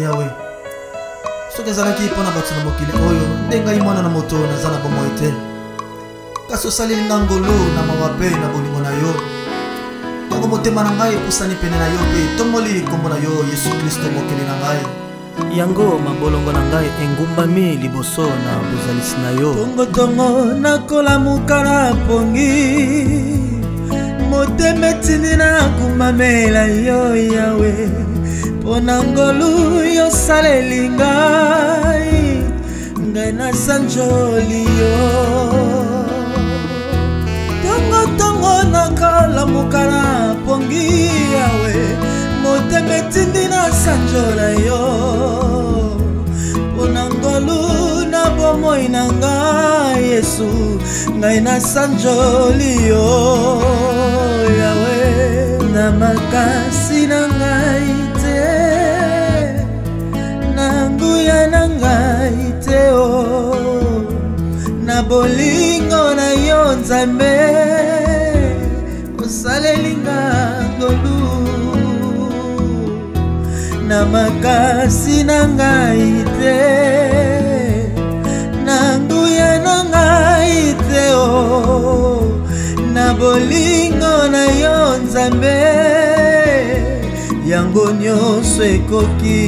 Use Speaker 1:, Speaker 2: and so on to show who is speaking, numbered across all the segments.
Speaker 1: Yahweh soki ezalaki mpona bato na mokili oyo nde ngai mwana na moto naza na bomoi te kasi osaleli nga ngolu na mawa mpe na bolingo na yo yango motema na ngai epusani pene na yo mpe tomboli kombo na yo Yesu Kristo mokili na ngai
Speaker 2: yango mabolongo na ngai engumbami liboso na bozalisi na yo
Speaker 3: tongotongo nakolamuka na pongi motema etindi nakumamela yo Yawe mpona ngolu yosaleli ngai ngai nasanjoli yo tongotongo nakolamuka na pongi Yawe motema etindi nasanjola yo mpona ngolu na bomoi na ngai Yesu ngai nasanjoli yo Yawe na makasi na ngai te na nguya na ngai te na bolingo na yo Nzambe osaleli nga ngolu na makasi na ngai te na nguya na ngai te na bolingo na yo Nzambe yango nyonso ekoki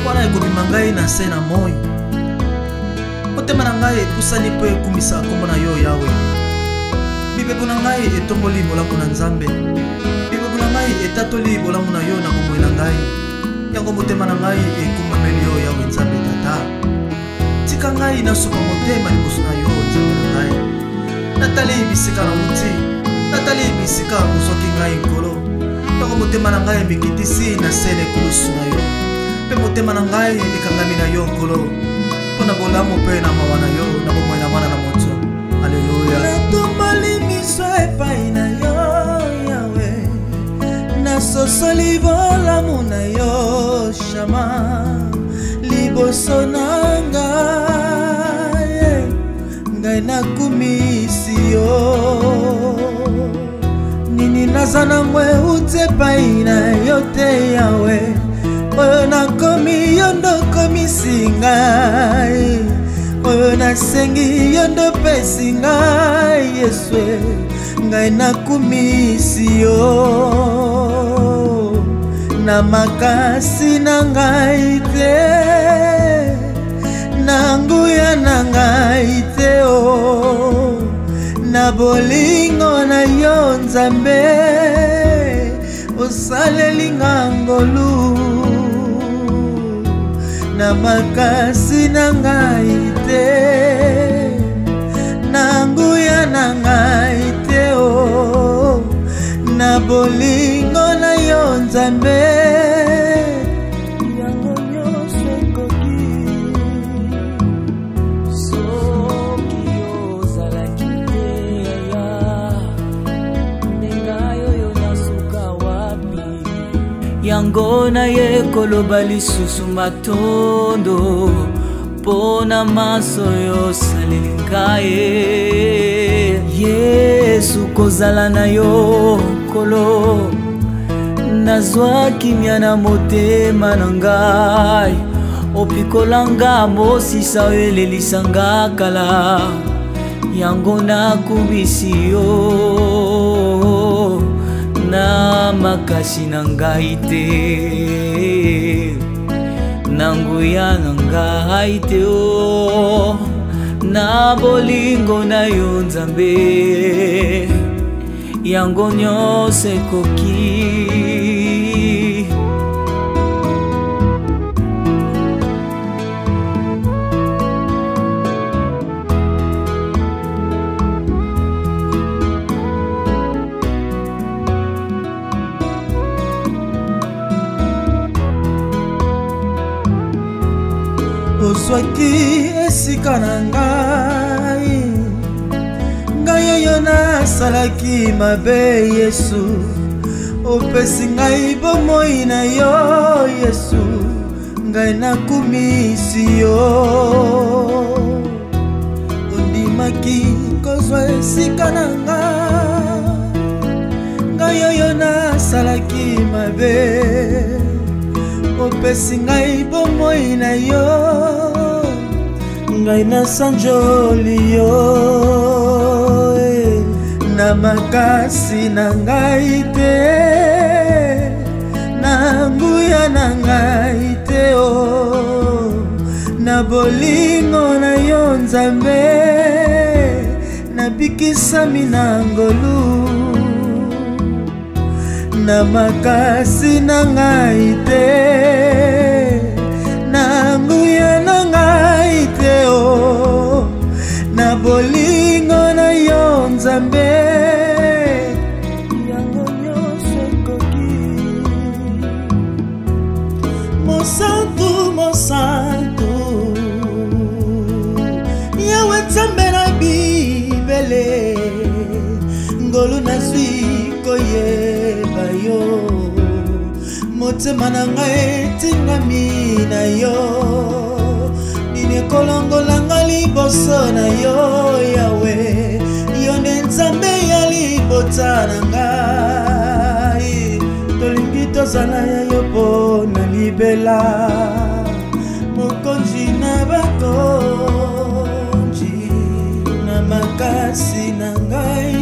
Speaker 1: wana ekobima ngai na se na moi motema na ngai epusani mpo ekumisa kombo na yo Yawe bibebu na ngai etomboli bolamu na Nzambe bibebu na ngai etatoli bolamu na yo na bomoi na ngai yango motema na ngai ekumameli yo Yawe Nzambe tata tika ngai nasuka motema liboso na yo Nzambe na ngai natali bisika na uti natali bisika ozoki ngai nkolo yango motema na ngai emikitisi na sene kulusu na yo mpe motema na ngai ekangami na yo nkolo mpona bolamu mpe na mawa na yo na bomoi na mwana na moto aleluya
Speaker 3: natumboli miso epai na yo Yawe nasosoli bolamu na yo Shama liboso na ngai ngai nakumisi yo nini naza na mwe uti epai na yo te Yawe oyo nakomi yo ndokomisi ngai oyo nasengi yo ndopesi ngai Yesu ngai nakumisi yo na makasi na ngai te na nguya na ngai te na bolingo na yo Nzambe osaleli nga ngolu na makasi na ngai te na nguya na ngai te na bolingo na yo Nzambe yango nyonso ekoki soki ozalaki te yaya ndengai oyo nasuka wapi
Speaker 2: yango naye koloba lisusu matondo mpona maso yosaleli ngai Yesu kozala na yo kolo nazwa kimia na motema na ngai opikolanga mosisa oyo elelisanga kala yango nakumisi yo na makasi na ngai te na nguya na ngai te na bolingo na yo Nzambe yango nyonso ekoki
Speaker 3: ozwaki esika na ngai ngai oyo nasalaki mabe Yesu opesi ngai bomoi na yo Yesu ngai nakumisi yo ondimaki kozwa esika na ngai oyo nasalaki mabe opesi ngai bomoi na yo, ngai nasanjoli yo na makasi na ngai te, na nguya na ngai te na bolingo na yo Nzambe, nabikisami na ngolu, na makasi na ngai te, na nguya na ngai te na bolingo na yo Nzambe, yango nyonso ekoki. Mosantu mosantu Yawe Nzambe na Bibele, ngolu nazwi koyeba yo, motema na ngai etingami na yo, nini kolongola ngai liboso na yo Yawe, yo nde Nzambe ya libota na ngai, tolingi tozala ya yo mpo na libela, mokonzi na bakonzi na makasi na ngai